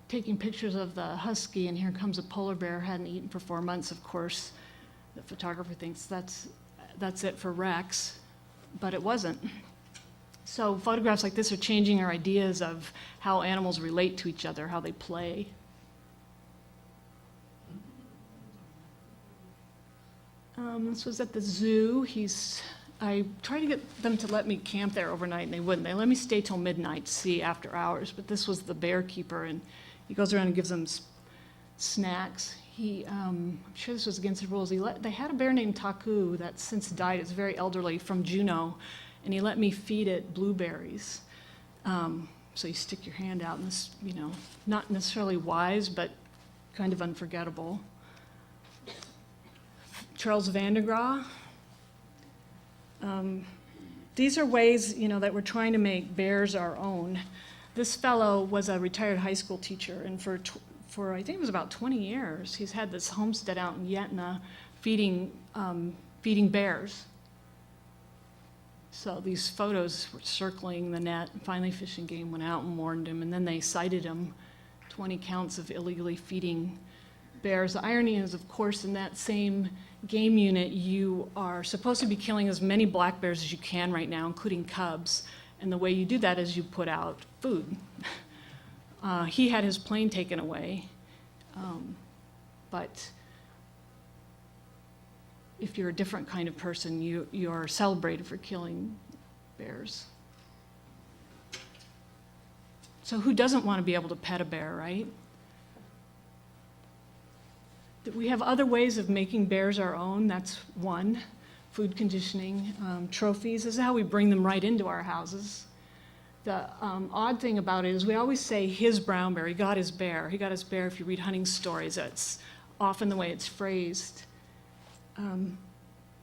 Taking pictures of the husky, and here comes a polar bear, hadn't eaten for 4 months, of course. The photographer thinks that's it for Rex, but it wasn't. So photographs like this are changing our ideas of how animals relate to each other, how they play. This was at the zoo. I tried to get them to let me camp there overnight, and they wouldn't. They let me stay till midnight to see after hours, but this was the bear keeper, and he goes around and gives them snacks. I'm sure this was against the rules. They had a bear named Taku that's since died. It's very elderly, from Juneau, and he let me feed it blueberries. So you stick your hand out, and this, not necessarily wise, but kind of unforgettable. Charles Vandergraaf. These are ways, that we're trying to make bears our own. This fellow was a retired high school teacher, and for I think it was about 20 years, he's had this homestead out in Yetna feeding bears. So these photos were circling the net, and finally Fish and Game went out and warned him, and then they cited him, 20 counts of illegally feeding bears. The irony is, of course, in that same game unit, you are supposed to be killing as many black bears as you can right now, including cubs, and the way you do that is you put out food. He had his plane taken away, but if you're a different kind of person, you are celebrated for killing bears. So who doesn't want to be able to pet a bear, right? We have other ways of making bears our own. That's one. Food conditioning, trophies. This is how we bring them right into our houses. The odd thing about it is we always say his brown bear. He got his bear. He got his bear. If you read hunting stories, that's often the way it's phrased.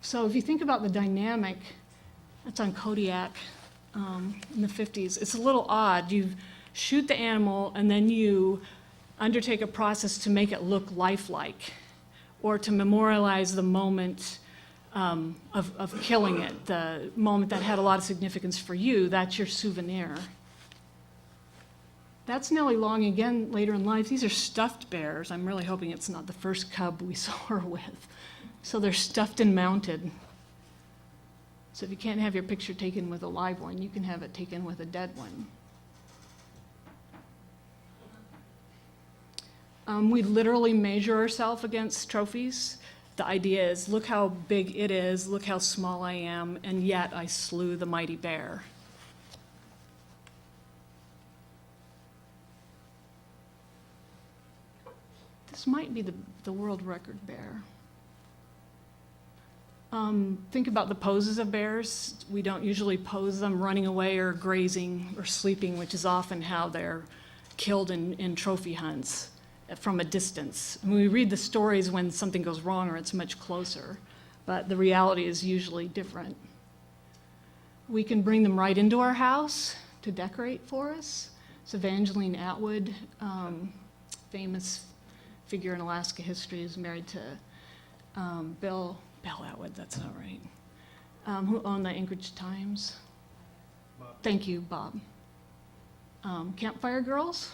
So if you think about the dynamic, that's on Kodiak in the 50s. It's a little odd. You shoot the animal and then you undertake a process to make it look lifelike, or to memorialize the moment of killing it, the moment that had a lot of significance for you. That's your souvenir. That's Nellie Long again later in life. These are stuffed bears. I'm really hoping it's not the first cub we saw her with. So they're stuffed and mounted. So if you can't have your picture taken with a live one, you can have it taken with a dead one. We literally measure ourselves against trophies. The idea is, look how big it is, look how small I am, and yet I slew the mighty bear. This might be the world record bear. Think about the poses of bears. We don't usually pose them running away or grazing or sleeping, which is often how they're killed in trophy hunts from a distance. I mean, we read the stories when something goes wrong or it's much closer, but the reality is usually different. We can bring them right into our house to decorate for us. So Evangeline Atwood, famous figure in Alaska history, is married to Bill Atwood, that's not right, who owned the Anchorage Times. Bob. Thank you, Bob. Campfire Girls.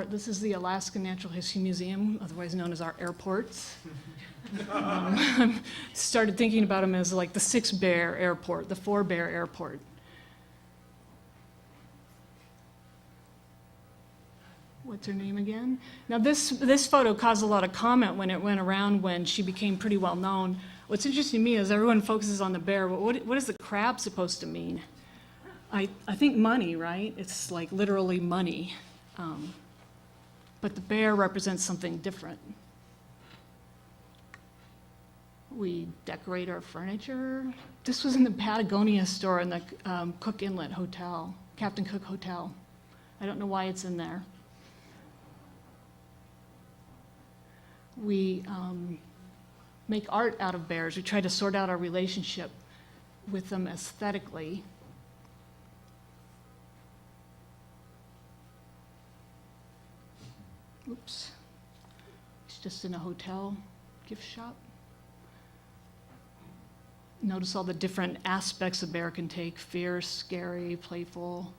This is the Alaska Natural History Museum, otherwise known as our airports. Started thinking about them as like the 6-bear airport, the 4-bear airport. What's her name again? Now this photo caused a lot of comment when it went around when she became pretty well known. What's interesting to me is everyone focuses on the bear, but what is the crab supposed to mean? I think money, right? It's like literally money. But the bear represents something different. We decorate our furniture. This was in the Patagonia store in the Cook Inlet Hotel, Captain Cook Hotel. I don't know why it's in there. We make art out of bears. We try to sort out our relationship with them aesthetically. Oops. It's just in a hotel gift shop. Notice all the different aspects a bear can take: fierce, scary, playful,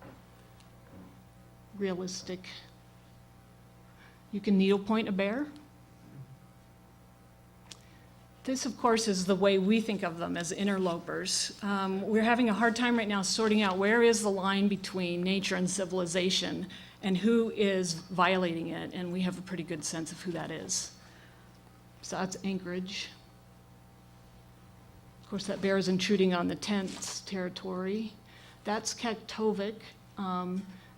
realistic. You can needlepoint a bear. This, of course, is the way we think of them as interlopers. We're having a hard time right now sorting out where is the line between nature and civilization and who is violating it, and we have a pretty good sense of who that is. So that's Anchorage. Of course, that bear is intruding on the tent's territory. That's Kaktovik.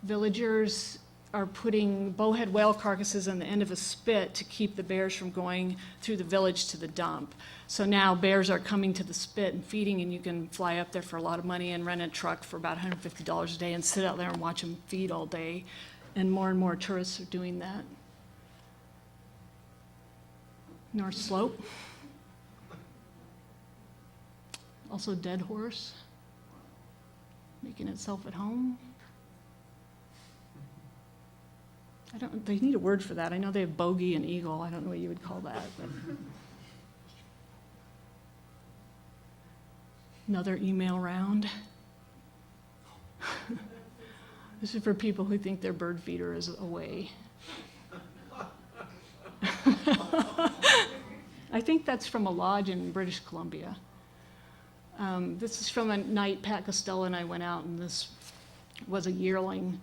Villagers are putting bowhead whale carcasses on the end of a spit to keep the bears from going through the village to the dump. So now bears are coming to the spit and feeding, and you can fly up there for a lot of money and rent a truck for about $150 a day and sit out there and watch them feed all day. And more tourists are doing that. North Slope. Also dead horse, making itself at home. They need a word for that. I know they have bogey and eagle. I don't know what you would call that. But. Another email round. This is for people who think their bird feeder is away. I think that's from a lodge in British Columbia. This is from a night Pat Costello and I went out, and this was a yearling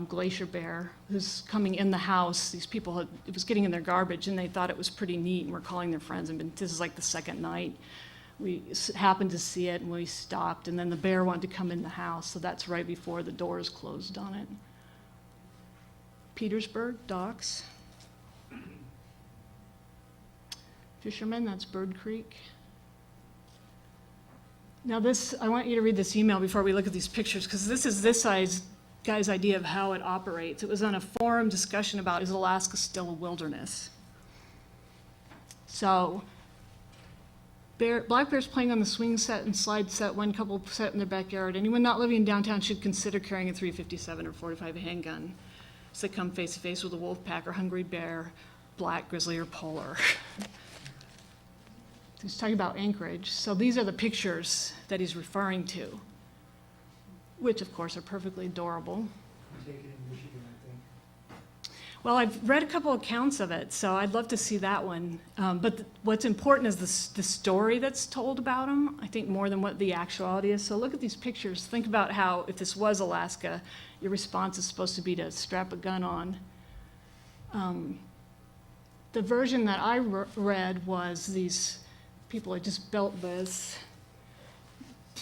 glacier bear who's coming in the house. These people, it was getting in their garbage, and they thought it was pretty neat, and were calling their friends. And this is like the second night. We happened to see it, and we stopped, and then the bear wanted to come in the house, so that's right before the doors closed on it. Petersburg, docks. Fishermen, that's Bird Creek. Now this, I want you to read this email before we look at these pictures, because this is this guy's idea of how it operates. It was on a forum discussion about, is Alaska still a wilderness? So Black bears playing on the swing set and slide set, one couple set in their backyard. Anyone not living in downtown should consider carrying a .357 or .45 handgun as they come face to face with a wolf pack or hungry bear, black, grizzly, or polar. He's talking about Anchorage. So these are the pictures that he's referring to, which of course are perfectly adorable. You take it in Michigan, I think. Well, I've read a couple accounts of it, so I'd love to see that one. But what's important is the story that's told about them, I think, more than what the actuality is. So look at these pictures. Think about how, if this was Alaska, your response is supposed to be to strap a gun on. The version that I read was these people had just built this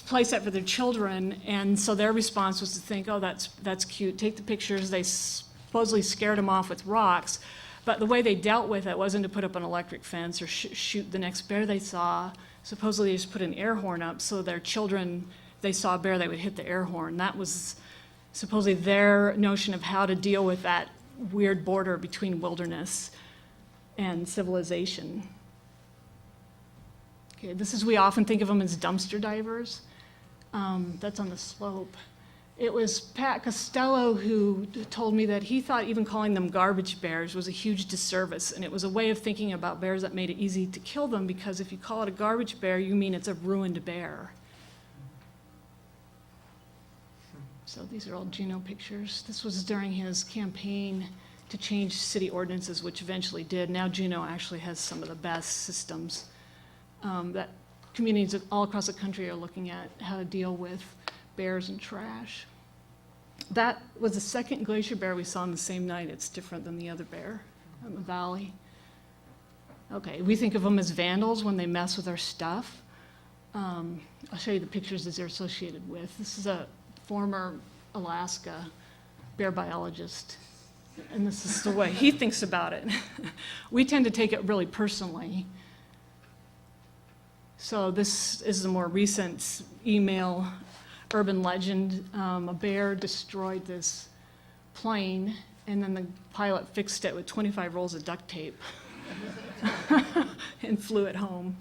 playset for their children, and so their response was to think, oh, that's cute, take the pictures. They supposedly scared them off with rocks, but the way they dealt with it wasn't to put up an electric fence or shoot the next bear they saw. Supposedly they just put an air horn up, so their children, if they saw a bear, they would hit the air horn. That was supposedly their notion of how to deal with that weird border between wilderness and civilization. Okay, we often think of them as dumpster divers. That's on the slope. It was Pat Costello who told me that he thought even calling them garbage bears was a huge disservice, and it was a way of thinking about bears that made it easy to kill them, because if you call it a garbage bear, you mean it's a ruined bear. So these are all Juneau pictures. This was during his campaign to change city ordinances, which eventually did. Now Juneau actually has some of the best systems that communities all across the country are looking at how to deal with bears and trash. That was the second glacier bear we saw on the same night. It's different than the other bear in the valley. Okay, we think of them as vandals when they mess with our stuff. I'll show you the pictures that they're associated with. This is a former Alaska bear biologist, and this is the way he thinks about it. We tend to take it really personally. So this is a more recent email, urban legend. A bear destroyed this plane, and then the pilot fixed it with 25 rolls of duct tape and flew it home.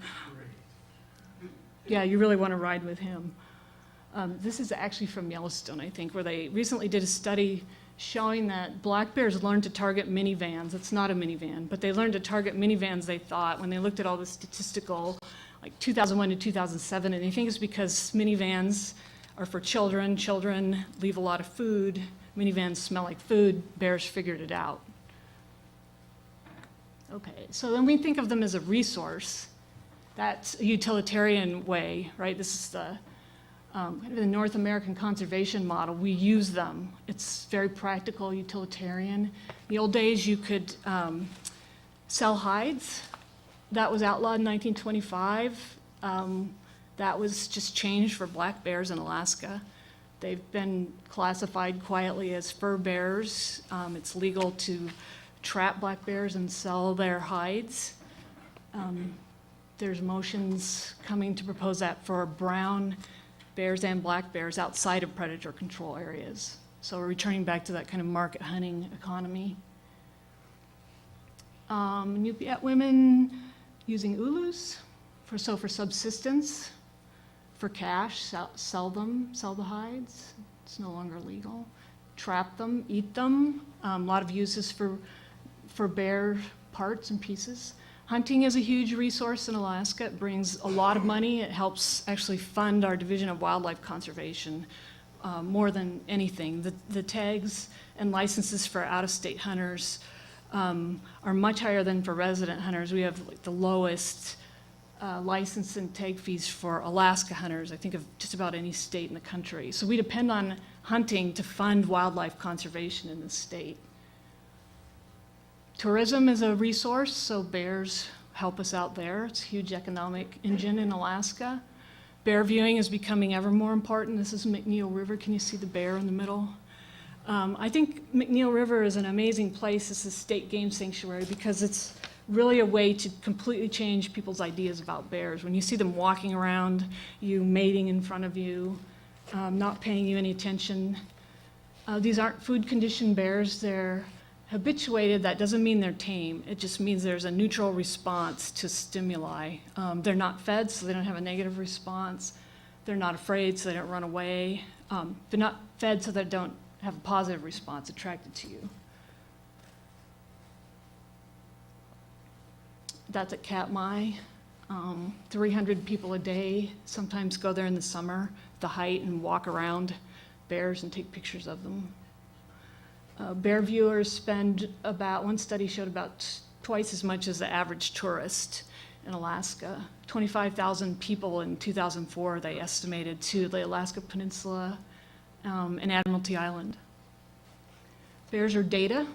Yeah, you really want to ride with him. This is actually from Yellowstone, I think, where they recently did a study showing that black bears learned to target minivans. It's not a minivan, but they learned to target minivans, they thought, when they looked at all the statistical, like 2001 to 2007, and they think it's because minivans are for children. Children leave a lot of food. Minivans smell like food. Bears figured it out. Okay, so then we think of them as a resource. That's a utilitarian way, right? This is the kind of the North American conservation model. We use them. It's very practical, utilitarian. In the old days, you could sell hides. That was outlawed in 1925. That was just changed for black bears in Alaska. They've been classified quietly as fur bears. It's legal to trap black bears and sell their hides. There's motions coming to propose that for brown bears and black bears outside of predator control areas. So we're returning back to that kind of market hunting economy. You'd be at women using ulus for subsistence, for cash, sell the hides. It's no longer legal. Trap them, eat them. A lot of uses for bear parts and pieces. Hunting is a huge resource in Alaska. It brings a lot of money. It helps actually fund our Division of Wildlife Conservation more than anything. The tags and licenses for out-of-state hunters are much higher than for resident hunters. We have like the lowest license and tag fees for Alaska hunters, I think, of just about any state in the country. So we depend on hunting to fund wildlife conservation in the state. Tourism is a resource, so bears help us out there. It's a huge economic engine in Alaska. Bear viewing is becoming ever more important. This is McNeil River. Can you see the bear in the middle? I think McNeil River is an amazing place. It's a state game sanctuary because it's really a way to completely change people's ideas about bears. When you see them walking around you, mating in front of you, not paying you any attention. These aren't food-conditioned bears. They habituated, that doesn't mean they're tame. It just means there's a neutral response to stimuli. They're not fed, so they don't have a negative response. They're not afraid, so they don't run away. They're not fed, so they don't have a positive response attracted to you. That's at Katmai. 300 people a day sometimes go there in the summer, the height, and walk around bears and take pictures of them. Bear viewers spend one study showed about twice as much as the average tourist in Alaska. 25,000 people in 2004, they estimated, to the Alaska Peninsula and Admiralty Island. Bears are data.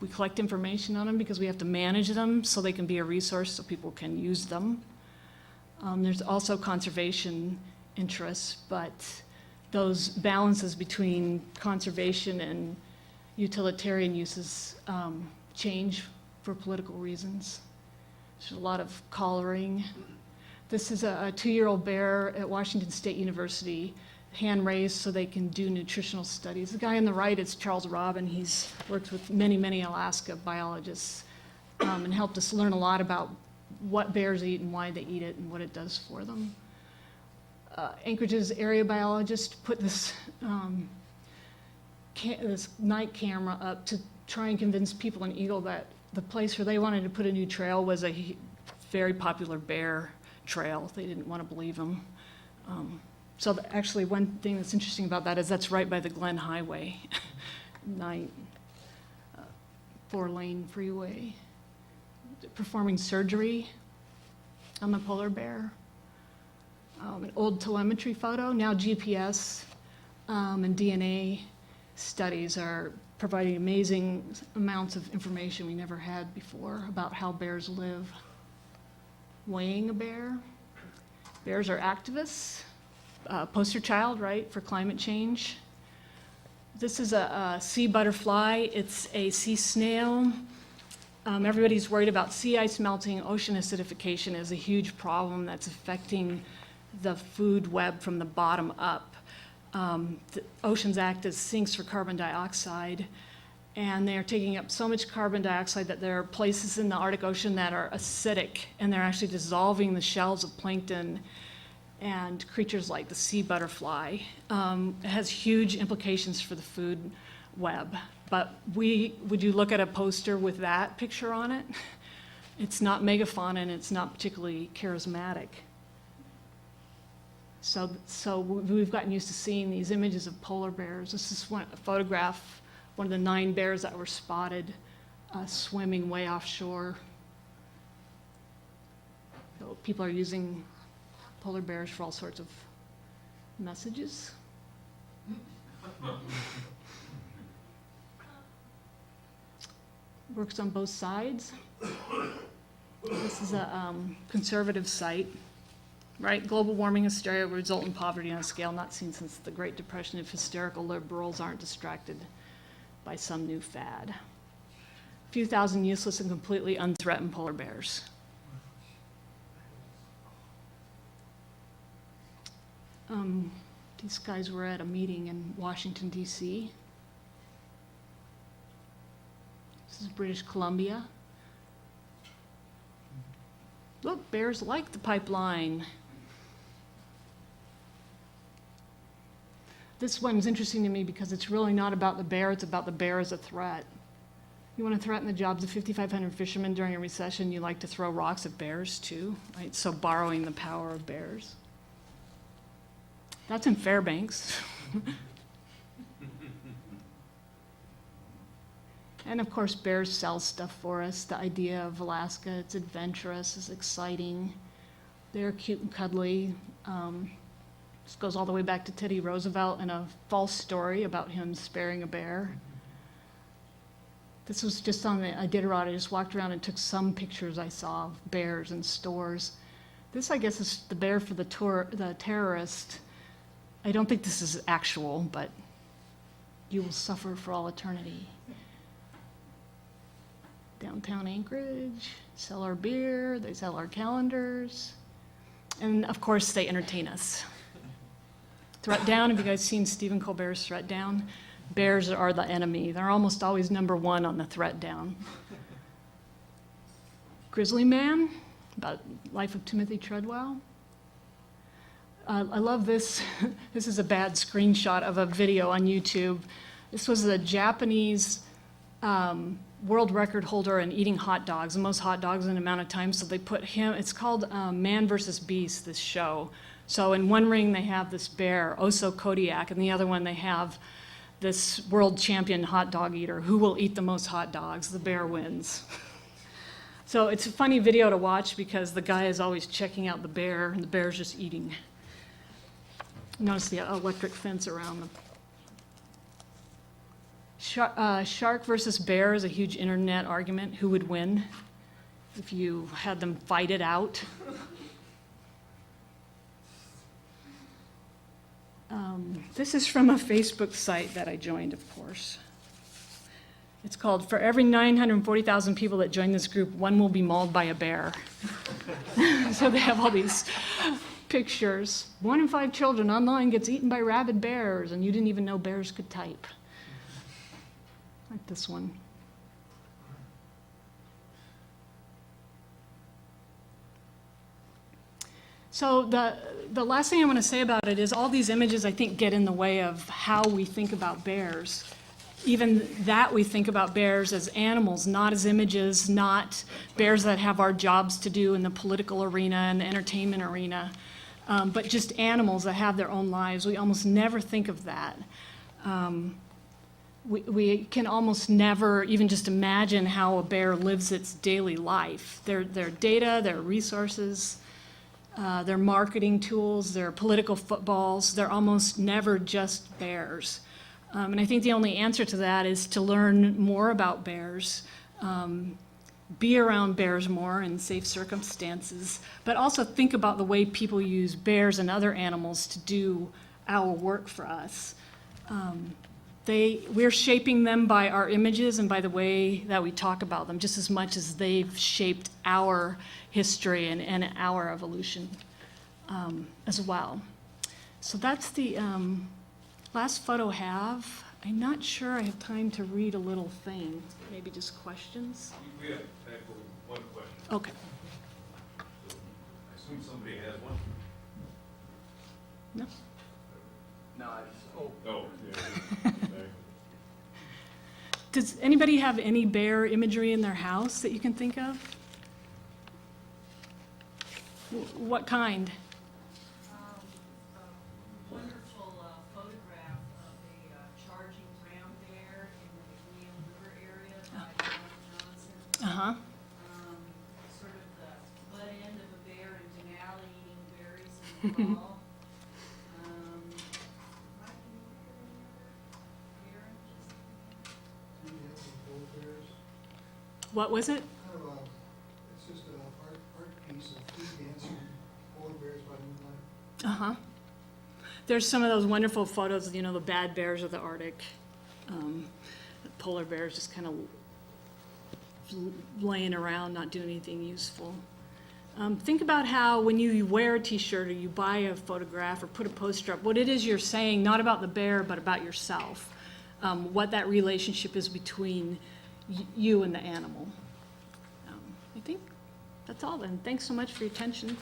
We collect information on them because we have to manage them so they can be a resource so people can use them. There's also conservation interests, but those balances between conservation and utilitarian uses change for political reasons. There's a lot of collaring. This is a 2-year-old bear at Washington State University, hand raised so they can do nutritional studies. The guy on the right is Charles Robin. He's worked with many, many Alaska biologists and helped us learn a lot about what bears eat and why they eat it and what it does for them. Anchorage's area biologist put this night camera up to try and convince people in Eagle that the place where they wanted to put a new trail was a very popular bear trail. They didn't want to believe them. So actually, one thing that's interesting about that is that's right by the Glen Highway, 4-lane freeway. Performing surgery on the polar bear. An old telemetry photo, now GPS and DNA studies are providing amazing amounts of information we never had before about how bears live. Weighing a bear. Bears are activists. Poster child, right, for climate change. This is a sea butterfly. It's a sea snail. Everybody's worried about sea ice melting. Ocean acidification is a huge problem that's affecting the food web from the bottom up. The oceans act as sinks for carbon dioxide, and they are taking up so much carbon dioxide that there are places in the Arctic Ocean that are acidic, and they're actually dissolving the shells of plankton and creatures like the sea butterfly. It has huge implications for the food web. But would you look at a poster with that picture on it? It's not megafauna and it's not particularly charismatic. So we've gotten used to seeing these images of polar bears. This is a photograph, one of the 9 bears that were spotted swimming way offshore. So people are using polar bears for all sorts of messages. Works on both sides. This is a conservative site, right? Global warming hysteria will result in poverty on a scale not seen since the Great Depression if hysterical liberals aren't distracted by some new fad. A few thousand useless and completely unthreatened polar bears. These guys were at a meeting in Washington, D.C. This is British Columbia. Look, bears like the pipeline. This one's interesting to me because it's really not about the bear, it's about the bear as a threat. You want to threaten the jobs of 5,500 fishermen during a recession, you like to throw rocks at bears too, right? So borrowing the power of bears. That's in Fairbanks. And of course, bears sell stuff for us. The idea of Alaska, it's adventurous, it's exciting. They're cute and cuddly. This goes all the way back to Teddy Roosevelt and a false story about him sparing a bear. This was just on the Iditarod. I just walked around and took some pictures I saw of bears in stores. This, I guess, is the bear for the terrorist. I don't think this is actual, but you will suffer for all eternity. Downtown Anchorage, sell our beer, they sell our calendars, and of course they entertain us. Threat Down, have you guys seen Stephen Colbert's Threat Down? bears are the enemy. They're almost always number one on the threat down. Grizzly Man, about life of Timothy Treadwell. I love this. This is a bad screenshot of a video on YouTube. This was a Japanese world record holder in eating hot dogs, the most hot dogs in an amount of time. So they put him, it's called Man versus Beast, this show. So in one ring they have this bear, Oso Kodiak, and the other one they have this world champion hot dog eater. Who will eat the most hot dogs? The bear wins. So it's a funny video to watch because the guy is always checking out the bear and the bear's just eating. Notice the electric fence around them. Shark versus bear is a huge internet argument. Who would win if you had them fight it out? This is from a Facebook site that I joined, of course. It's called, "For every 940,000 people that join this group, one will be mauled by a bear." So they have all these pictures. 1 in 5 children online gets eaten by rabid bears, and you didn't even know bears could type. Like this one. So the last thing I want to say about it is all these images, I think, get in the way of how we think about bears. Even that we think about bears as animals, not as images, not bears that have our jobs to do in the political arena and the entertainment arena, but just animals that have their own lives. We almost never think of that. We can almost never even just imagine how a bear lives its daily life. Their data, their resources, their marketing tools, their political footballs, they're almost never just bears. And I think the only answer to that is to learn more about bears, be around bears more in safe circumstances, but also think about the way people use bears and other animals to do our work for us. We're shaping them by our images and by the way that we talk about them, just as much as they've shaped our history and our evolution as well. So that's the last photo I have. I'm not sure I have time to read a little thing. Maybe just questions? We have time for one question. Okay. So I assume somebody has one? No? No, I just, No. Yeah. Does anybody have any bear imagery in their house that you can think of? What kind? Wonderful photograph of a charging brown bear in the McNeil River area by Donald Johnson. Uh-huh. Sort of the butt end of a bear in Denali eating berries in the fall. What was it? Kind of it's just an art piece of food dancing polar bears by moonlight. Uh-huh. There's some of those wonderful photos, you know, the bad bears of the Arctic. The polar bears just kind of laying around, not doing anything useful. Think about how when you wear a t-shirt or you buy a photograph or put a poster up, what it is you're saying, not about the bear, but about yourself. What that relationship is between you and the animal. I think that's all then. Thanks so much for your attention.